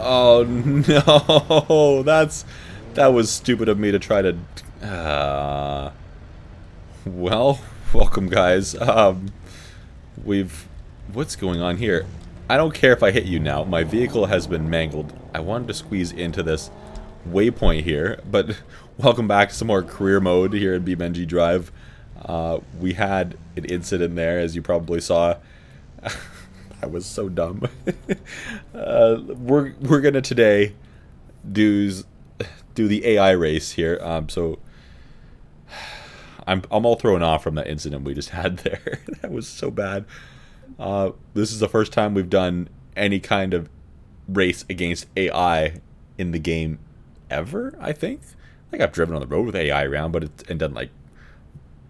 Oh no, that was stupid of me to try to. Well, welcome guys. We've what's going on here? I don't care if I hit you now. My vehicle has been mangled. I wanted to squeeze into this waypoint here, but welcome back to some more career mode here in BeamNG.drive. We had an incident there, as you probably saw. I was so dumb. We're gonna today do the AI race here. So I'm all thrown off from that incident we just had there. That was so bad. This is the first time we've done any kind of race against AI in the game ever, I think. Like, I've driven on the road with AI around, but it's done, like,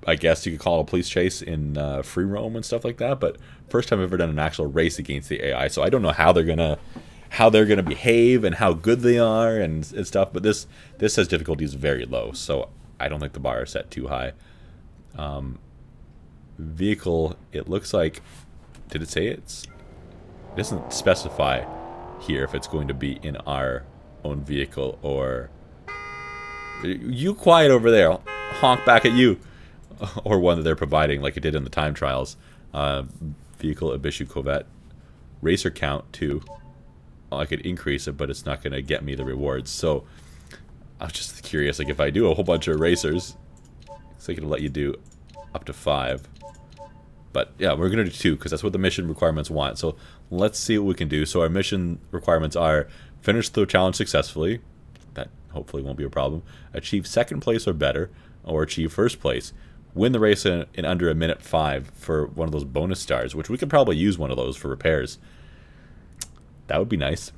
I guess you could call it a police chase in free roam and stuff like that. But first time I've ever done an actual race against the AI, so I don't know how they're gonna behave and how good they are and stuff. But this has difficulties very low, so I don't think the bar is set too high. Vehicle, it looks like, did it say it doesn't specify here if it's going to be in our own vehicle or you quiet over there. I'll honk back at you. Or one that they're providing like it did in the time trials. Vehicle Ibishu Corvette. Racer count 2. I could increase it, but it's not going to get me the rewards. So I was just curious, like, if I do a whole bunch of racers, it's like it'll let you do up to 5. But yeah, we're going to do 2 because that's what the mission requirements want. So let's see what we can do. So our mission requirements are finish the challenge successfully. That hopefully won't be a problem. Achieve second place or better, or achieve first place. Win the race in under a minute 5 for one of those bonus stars, which we could probably use one of those for repairs. That would be nice.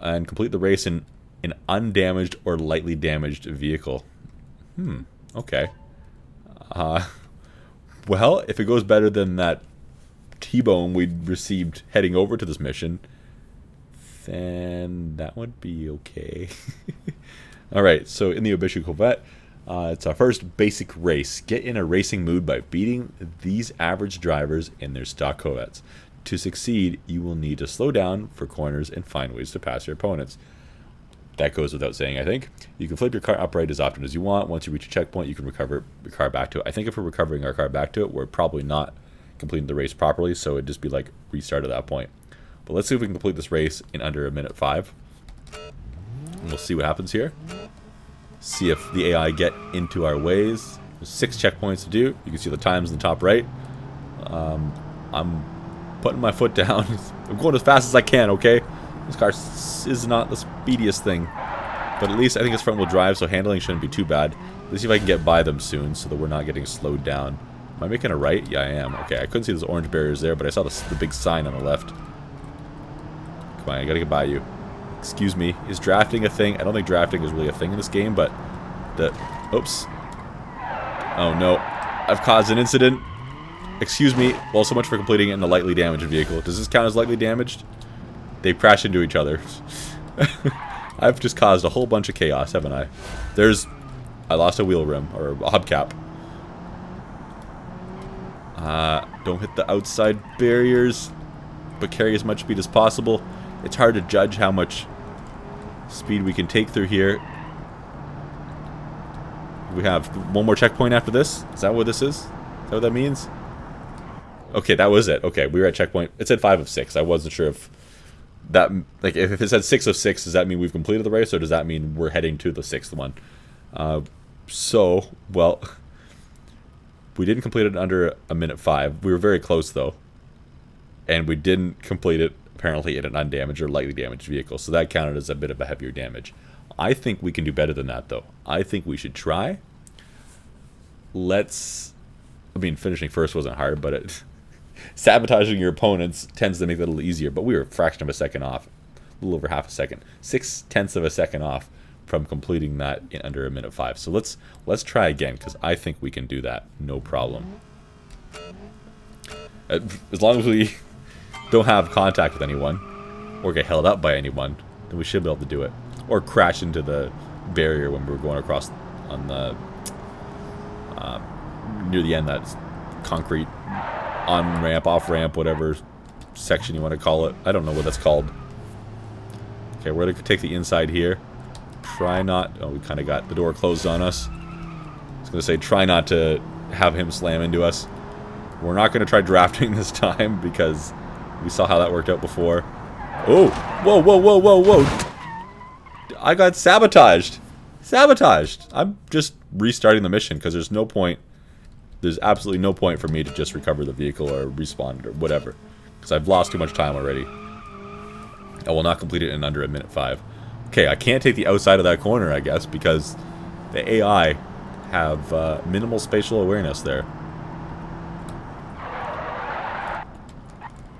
And complete the race in an undamaged or lightly damaged vehicle. Okay. Well, if it goes better than that T-bone we received heading over to this mission, then that would be okay. Alright, so in the Ibishu Corvette, it's our first basic race. Get in a racing mood by beating these average drivers in their stock Corvettes. To succeed, you will need to slow down for corners and find ways to pass your opponents. That goes without saying, I think. You can flip your car upright as often as you want. Once you reach a checkpoint, you can recover your car back to it. I think if we're recovering our car back to it, we're probably not completing the race properly, so it'd just be like restart at that point. But let's see if we can complete this race in under a minute 5. And we'll see what happens here. See if the AI get into our ways. There's 6 checkpoints to do. You can see the times in the top right. I'm putting my foot down. I'm going as fast as I can, okay? This car is not the speediest thing. But at least I think it's front wheel drive, so handling shouldn't be too bad. Let's see if I can get by them soon so that we're not getting slowed down. Am I making a right? Yeah, I am. Okay, I couldn't see those orange barriers there, but I saw the big sign on the left. Come on, I gotta get by you. Excuse me, is drafting a thing? I don't think drafting is really a thing in this game, but oops. Oh no, I've caused an incident. Excuse me. Well, so much for completing it in a lightly damaged vehicle. Does this count as lightly damaged? They crash into each other. I've just caused a whole bunch of chaos, haven't I? I lost a wheel rim, or a hubcap. Don't hit the outside barriers, but carry as much speed as possible. It's hard to judge how much speed we can take through here. We have one more checkpoint after this. Is that what this is? Is that what that means? Okay, that was it. Okay, we were at checkpoint. It said 5 of 6. I wasn't sure if that, like, if it said 6 of 6, does that mean we've completed the race, or does that mean we're heading to the 6th one? Well, we didn't complete it under a minute 5. We were very close, though. And we didn't complete it, apparently, in an undamaged or lightly damaged vehicle. So that counted as a bit of a heavier damage. I think we can do better than that, though. I think we should try. I mean, finishing first wasn't hard, but sabotaging your opponents tends to make it a little easier. But we were a fraction of a second off. A little over half a second. 0.6 of a second off from completing that in under a minute 5. So let's try again, because I think we can do that. No problem. As long as we don't have contact with anyone, or get held up by anyone, then we should be able to do it. Or crash into the barrier when we were going across on the near the end, that concrete on-ramp, off-ramp, whatever section you want to call it. I don't know what that's called. Okay, we're going to take the inside here. Try not... Oh, we kind of got the door closed on us. I was going to say, try not to have him slam into us. We're not going to try drafting this time because we saw how that worked out before. Oh! Whoa, whoa, whoa, whoa, whoa! I got sabotaged! Sabotaged! I'm just restarting the mission because there's no point... There's absolutely no point for me to just recover the vehicle or respawn it or whatever. Because I've lost too much time already. I will not complete it in under a minute 5. Okay, I can't take the outside of that corner, I guess, because the AI have minimal spatial awareness there.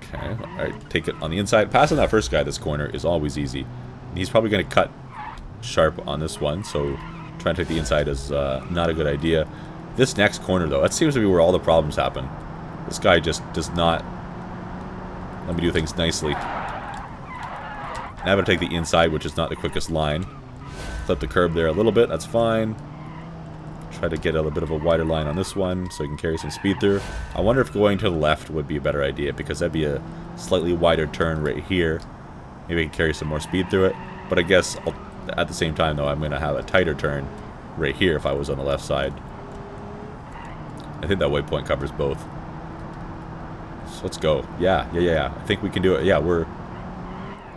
Okay, alright, take it on the inside. Passing that first guy this corner is always easy. He's probably going to cut sharp on this one, so trying to take the inside is not a good idea. This next corner, though, that seems to be where all the problems happen. This guy just does not let me do things nicely. Now I'm going to take the inside, which is not the quickest line. Flip the curb there a little bit, that's fine. Try to get a little bit of a wider line on this one so you can carry some speed through. I wonder if going to the left would be a better idea because that'd be a slightly wider turn right here. Maybe I can carry some more speed through it. But I guess at the same time, though, I'm going to have a tighter turn right here if I was on the left side. I think that waypoint covers both. So let's go. Yeah. I think we can do it. Yeah, we're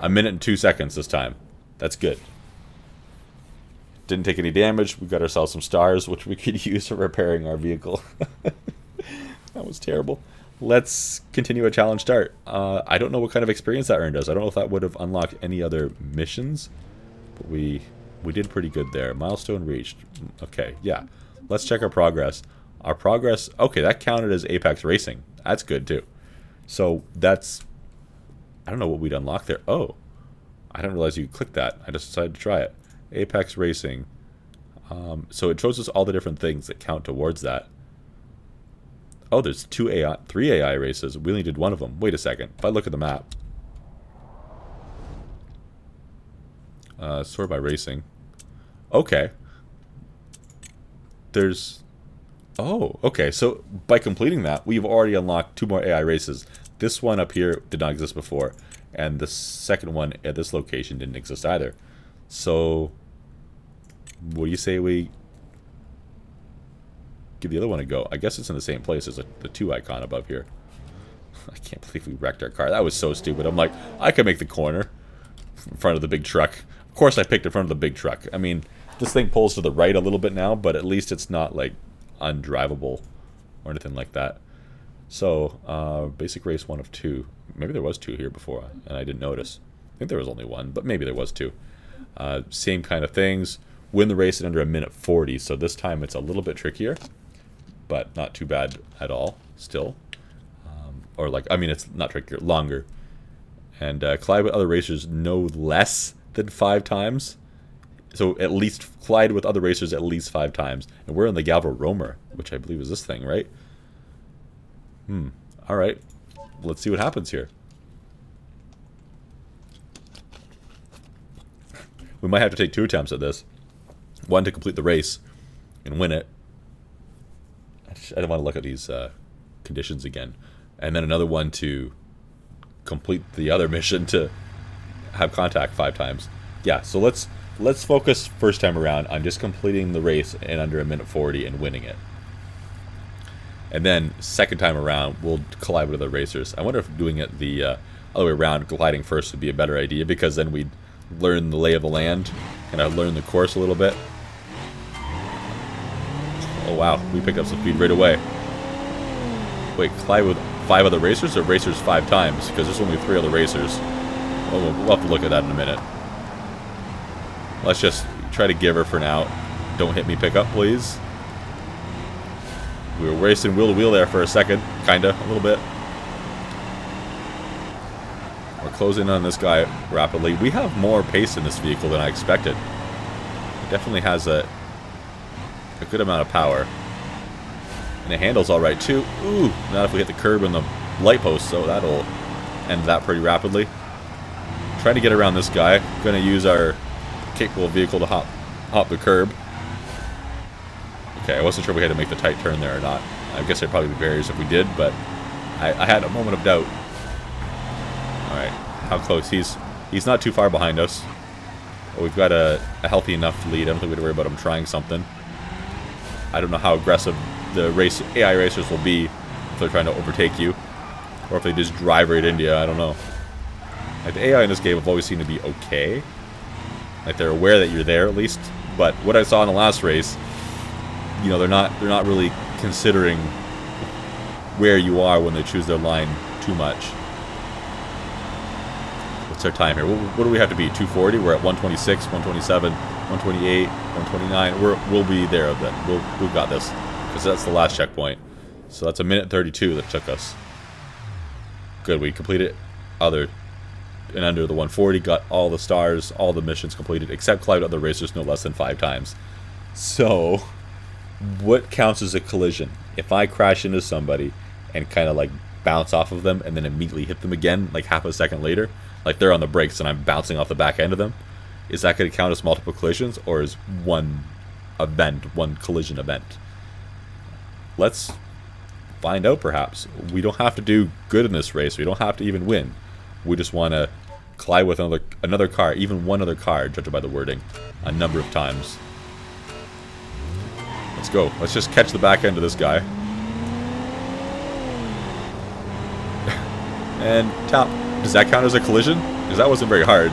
a minute and 2 seconds this time. That's good. Didn't take any damage. We got ourselves some stars, which we could use for repairing our vehicle. That was terrible. Let's continue a challenge start. I don't know what kind of experience that earned us. I don't know if that would have unlocked any other missions. But we did pretty good there. Milestone reached. Okay, yeah. Let's check our progress. Our progress... Okay, that counted as Apex Racing. That's good, too. So, that's... I don't know what we'd unlock there. Oh. I didn't realize you could click that. I just decided to try it. Apex Racing. So it shows us all the different things that count towards that. Oh, there's 3 AI races. We only did one of them. Wait a second. If I look at the map. Sort by racing. Okay. There's... Oh, okay. So by completing that, we've already unlocked 2 more AI races. This one up here did not exist before. And the second one at this location didn't exist either. So... What do you say we give the other one a go? I guess it's in the same place as the 2 icon above here. I can't believe we wrecked our car. That was so stupid. I'm like, I could make the corner in front of the big truck. Of course I picked in front of the big truck. I mean, this thing pulls to the right a little bit now, but at least it's not like undrivable or anything like that. So, basic race 1 of 2. Maybe there was 2 here before and I didn't notice. I think there was only 1, but maybe there was 2. Same kind of things. Win the race in under a minute 40, so this time it's a little bit trickier, but not too bad at all, still. Or like, I mean, it's not trickier, longer. And collide with other racers no less than 5 times. So at least collide with other racers at least 5 times. And we're in the Galvo Roamer, which I believe is this thing, right? Alright. Let's see what happens here. We might have to take 2 attempts at this. One to complete the race and win it. I don't want to look at these conditions again. And then another one to complete the other mission to have contact 5 times. Yeah, so let's focus first time around on just completing the race in under a minute 40 and winning it. And then second time around, we'll collide with other racers. I wonder if doing it the other way around, gliding first would be a better idea because then we'd learn the lay of the land and I'd learn the course a little bit. Oh wow, we picked up some speed right away. Wait, collide with 5 other racers or racers 5 times? Because there's only 3 other racers. Oh, we'll have to look at that in a minute. Let's just try to give her for now. Don't hit me pickup, please. We were racing wheel to wheel there for a second. Kinda, a little bit. We're closing on this guy rapidly. We have more pace in this vehicle than I expected. It definitely has a good amount of power. And it handles alright too. Ooh, not if we hit the curb and the light post, so that'll end that pretty rapidly. Trying to get around this guy. Gonna use our capable vehicle to hop the curb. Okay, I wasn't sure we had to make the tight turn there or not. I guess there'd probably be barriers if we did, but I had a moment of doubt. Alright, how close? He's not too far behind us. we've got a healthy enough lead. I don't think we have to worry about them trying something. I don't know how aggressive the AI racers will be if they're trying to overtake you, or if they just drive right into you. I don't know. Like, the AI in this game have always seemed to be okay. Like, they're aware that you're there at least. But what I saw in the last race, you know, they're not really considering where you are when they choose their line too much. What's our time here? What do we have to be? 240? We're at 126, 127, 128, 129. We'll be there then. We've got this, because that's the last checkpoint. So that's a minute 32 that took us. Good, we completed under the 140, got all the stars, all the missions completed, except collided other racers no less than 5 times. So, what counts as a collision? If I crash into somebody and kind of like bounce off of them and then immediately hit them again, like half a second later, like they're on the brakes and I'm bouncing off the back end of them, is that going to count as multiple collisions, or is one collision event? Let's find out, perhaps. We don't have to do good in this race. We don't have to even win. We just want to collide with another car, even one other car, judged by the wording, a number of times. Let's go. Let's just catch the back end of this guy. And tap. Does that count as a collision? Because that wasn't very hard.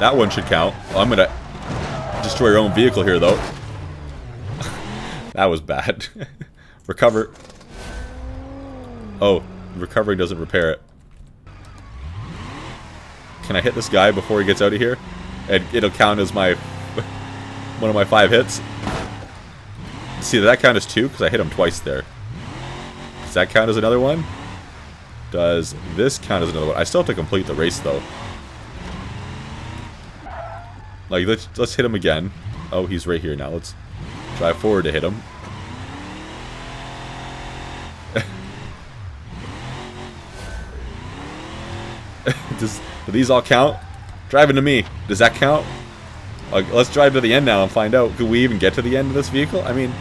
That one should count. Well, I'm going to destroy your own vehicle here, though. That was bad. Recover. Oh, recovery doesn't repair it. Can I hit this guy before he gets out of here? And it'll count as my one of my 5 hits. See, did that count as 2? Because I hit him twice there. Does that count as another one? Does this count as another one? I still have to complete the race, though. Like, let's hit him again. Oh, he's right here now. Let's drive forward to hit him. Do these all count? Driving to me. Does that count? Let's drive to the end now and find out. Could we even get to the end of this vehicle? I mean,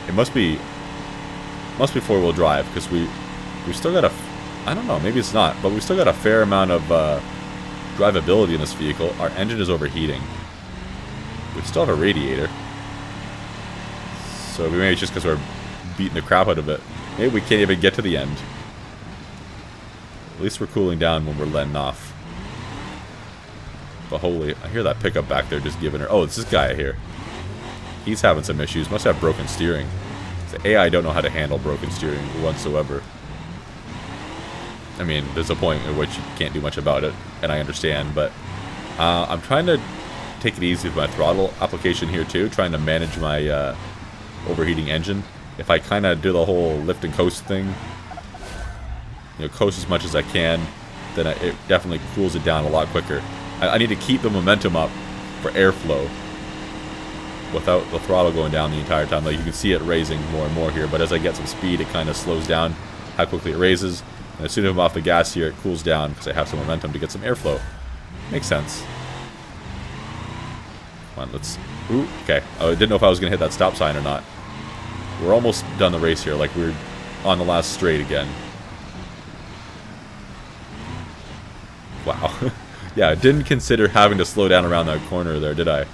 it must be 4-wheel drive, because we've still got I don't know, maybe it's not, but we've still got a fair amount of drivability in this vehicle. Our engine is overheating. We still have a radiator. So maybe it's just because we're beating the crap out of it. Maybe we can't even get to the end. At least we're cooling down when we're letting off. But holy, I hear that pickup back there just giving her... Oh, it's this guy here. He's having some issues. Must have broken steering. The AI don't know how to handle broken steering whatsoever. I mean, there's a point at which you can't do much about it, and I understand, but I'm trying to take it easy with my throttle application here too, trying to manage my overheating engine. If I kind of do the whole lift and coast thing, you know, coast as much as I can, then it definitely cools it down a lot quicker. I need to keep the momentum up for airflow without the throttle going down the entire time. Like, you can see it raising more and more here, but as I get some speed, it kind of slows down how quickly it raises. And as soon as I'm off the gas here, it cools down because I have some momentum to get some airflow. Makes sense. Come on, let's... Ooh, okay. I didn't know if I was going to hit that stop sign or not. We're almost done the race here, like we're on the last straight again. Wow. Yeah, I didn't consider having to slow down around that corner there, did I?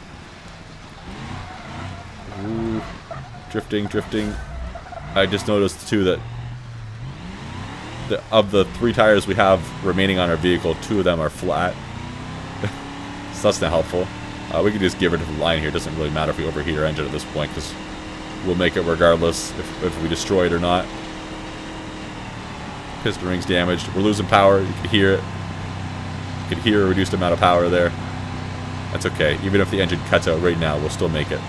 Ooh. Drifting, drifting. I just noticed, too, that of the 3 tires we have remaining on our vehicle, 2 of them are flat. So that's not helpful. We can just give it to the line here. It doesn't really matter if we overheat our engine at this point, because we'll make it regardless if we destroy it or not. Piston ring's damaged. We're losing power. You can hear it. You can hear a reduced amount of power there. That's okay. Even if the engine cuts out right now, we'll still make it,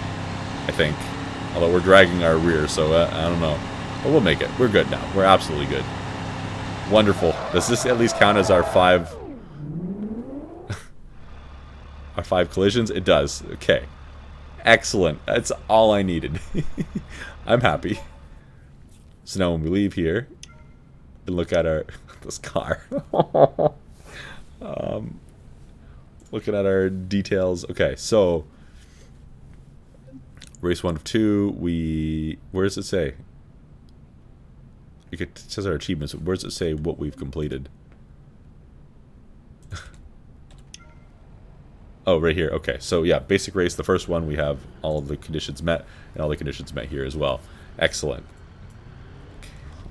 I think. Although we're dragging our rear, so I don't know. But we'll make it. We're good now. We're absolutely good. Wonderful. Does this at least count as our 5... our 5 collisions? It does. Okay. Excellent. That's all I needed. I'm happy. So now when we leave here and look at our... this car. Looking at our details. Okay, so... race 1 of 2, where does it say? It says our achievements. Where does it say what we've completed? Oh, right here. Okay, so yeah, basic race, the first one, we have all of the conditions met, and all the conditions met here as well. Excellent.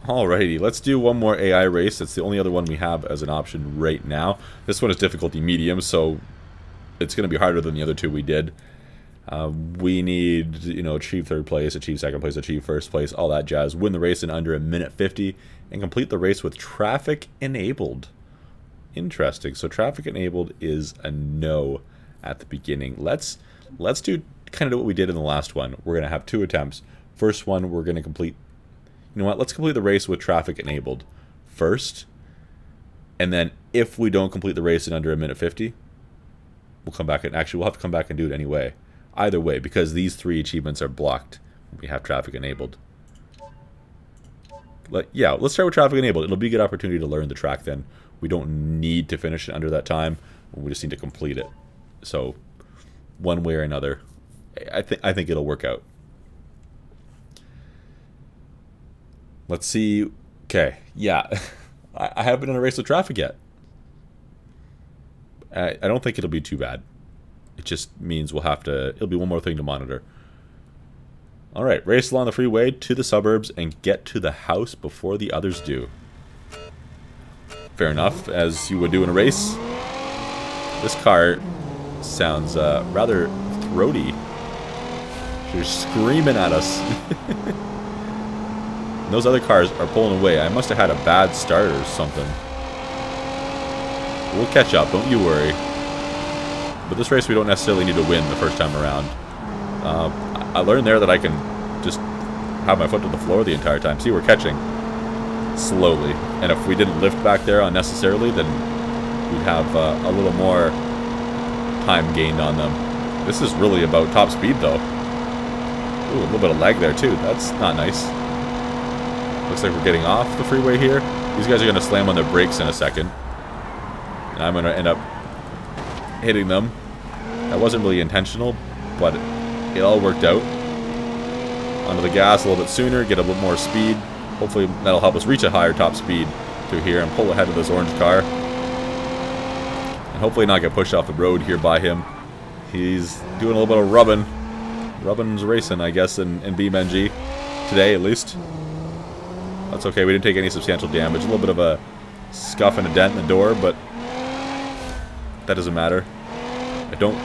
Alrighty, let's do one more AI race. That's the only other one we have as an option right now. This one is difficulty medium, so it's going to be harder than the other two we did. We need, achieve third place, achieve second place, achieve first place, all that jazz. Win the race in under a minute 50, and complete the race with traffic enabled. Interesting. So traffic enabled is a no at the beginning. Let's do kind of what we did in the last one. We're going to have 2 attempts. First one, we're going to complete. You know what? Let's complete the race with traffic enabled first. And then if we don't complete the race in under a minute 50, we'll come back and actually we'll have to come back and do it anyway. Either way, because these 3 achievements are blocked when we have traffic enabled. Yeah, let's start with traffic enabled. It'll be a good opportunity to learn the track then. We don't need to finish it under that time. We just need to complete it. So, one way or another, I think it'll work out. Let's see. Okay, yeah. I haven't been in a race with traffic yet. I don't think it'll be too bad. It just means it'll be one more thing to monitor. Alright, race along the freeway to the suburbs and get to the house before the others do. Fair enough, as you would do in a race. This car sounds rather throaty. She's screaming at us. Those other cars are pulling away. I must have had a bad start or something. We'll catch up, don't you worry. But this race we don't necessarily need to win the first time around. I learned there that I can just have my foot to the floor the entire time. See, we're catching slowly. And if we didn't lift back there unnecessarily, then we'd have a little more time gained on them. This is really about top speed, though. Ooh, a little bit of lag there, too. That's not nice. Looks like we're getting off the freeway here. These guys are going to slam on their brakes in a second. And I'm going to end up hitting them. That wasn't really intentional, but it all worked out. Onto the gas a little bit sooner, get a little more speed. Hopefully that'll help us reach a higher top speed through here and pull ahead of this orange car. And hopefully not get pushed off the road here by him. He's doing a little bit of rubbing. Rubbing's racing, I guess, in BeamNG. Today, at least. That's okay, we didn't take any substantial damage. A little bit of a scuff and a dent in the door, but that doesn't matter.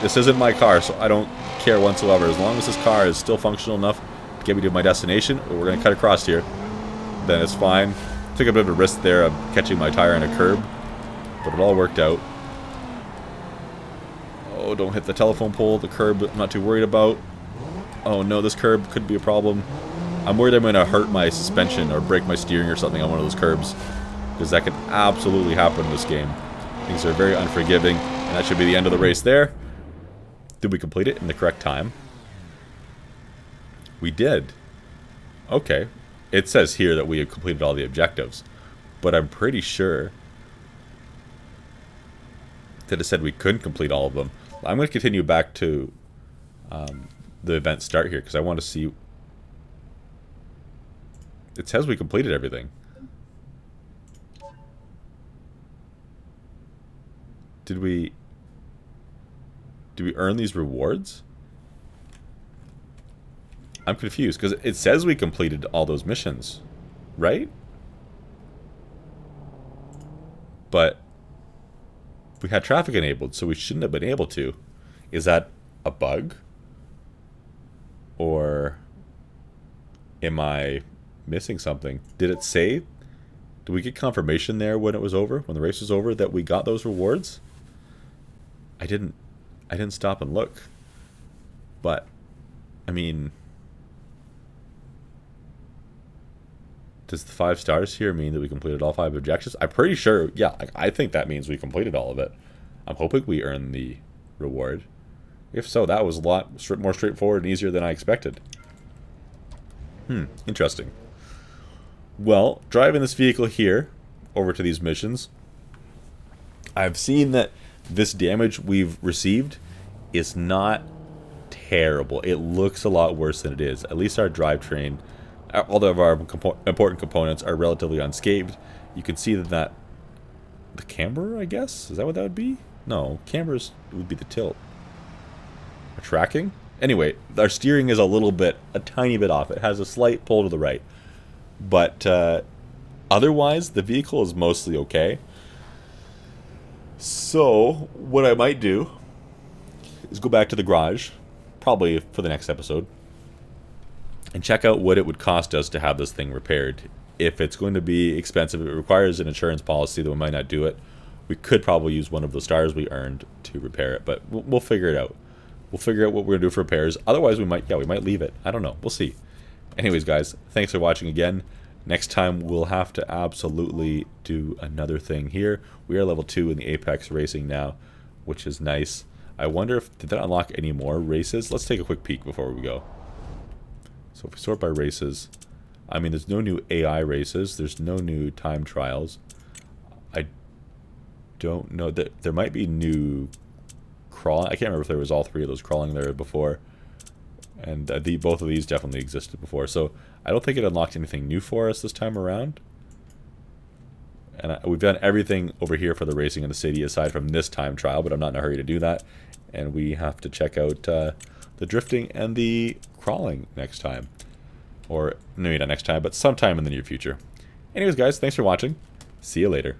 This isn't my car, so I don't care whatsoever. As long as this car is still functional enough to get me to my destination, we're going to cut across here, then it's fine. Took a bit of a risk there of catching my tire on a curb, but it all worked out. Oh, don't hit the telephone pole. The curb I'm not too worried about. Oh no, this curb could be a problem. I'm worried I'm going to hurt my suspension or break my steering or something on one of those curbs, because that could absolutely happen in this game. Things are very unforgiving, and that should be the end of the race there. Did we complete it in the correct time? We did. Okay. It says here that we have completed all the objectives, but I'm pretty sure that it said we couldn't complete all of them. I'm going to continue back to the event start here, because I want to see. It says we completed everything. Did we earn these rewards? I'm confused, because it says we completed all those missions, right? But we had traffic enabled, so we shouldn't have been able to. Is that a bug? Or am I missing something? Did it say? Did we get confirmation there when it was over, when the race was over, that we got those rewards? I didn't stop and look. But I mean, does the 5 stars here mean that we completed all 5 objectives? I'm pretty sure, yeah, I think that means we completed all of it. I'm hoping we earned the reward. If so, that was a lot more straightforward and easier than I expected. Interesting. Well, driving this vehicle here over to these missions, I've seen that this damage we've received is not terrible. It looks a lot worse than it is. At least our drivetrain, all of our important components are relatively unscathed. You can see that the camber, I guess? Is that what that would be? No, cambers would be the tilt. tracking. Anyway, our steering is a tiny bit off. It has a slight pull to the right. But otherwise, the vehicle is mostly okay. So, what I might do is go back to the garage, probably for the next episode, and check out what it would cost us to have this thing repaired. If it's going to be expensive, if it requires an insurance policy, then we might not do it. We could probably use one of the stars we earned to repair it, but we'll figure it out. We'll figure out what we're going to do for repairs. Otherwise, we might leave it. I don't know. We'll see. Anyways, guys, thanks for watching again. Next time, we'll have to absolutely do another thing here. We are level 2 in the Apex racing now, which is nice. I wonder did that unlock any more races? Let's take a quick peek before we go. So if we sort by races, I mean, there's no new AI races. There's no new time trials. I don't know that there might be new crawling. I can't remember if there was all 3 of those crawling there before. And both of these definitely existed before. So I don't think it unlocked anything new for us this time around. And we've done everything over here for the racing in the city aside from this time trial, but I'm not in a hurry to do that. And we have to check out the drifting and the crawling next time. Or maybe not next time, but sometime in the near future. Anyways, guys, thanks for watching. See you later.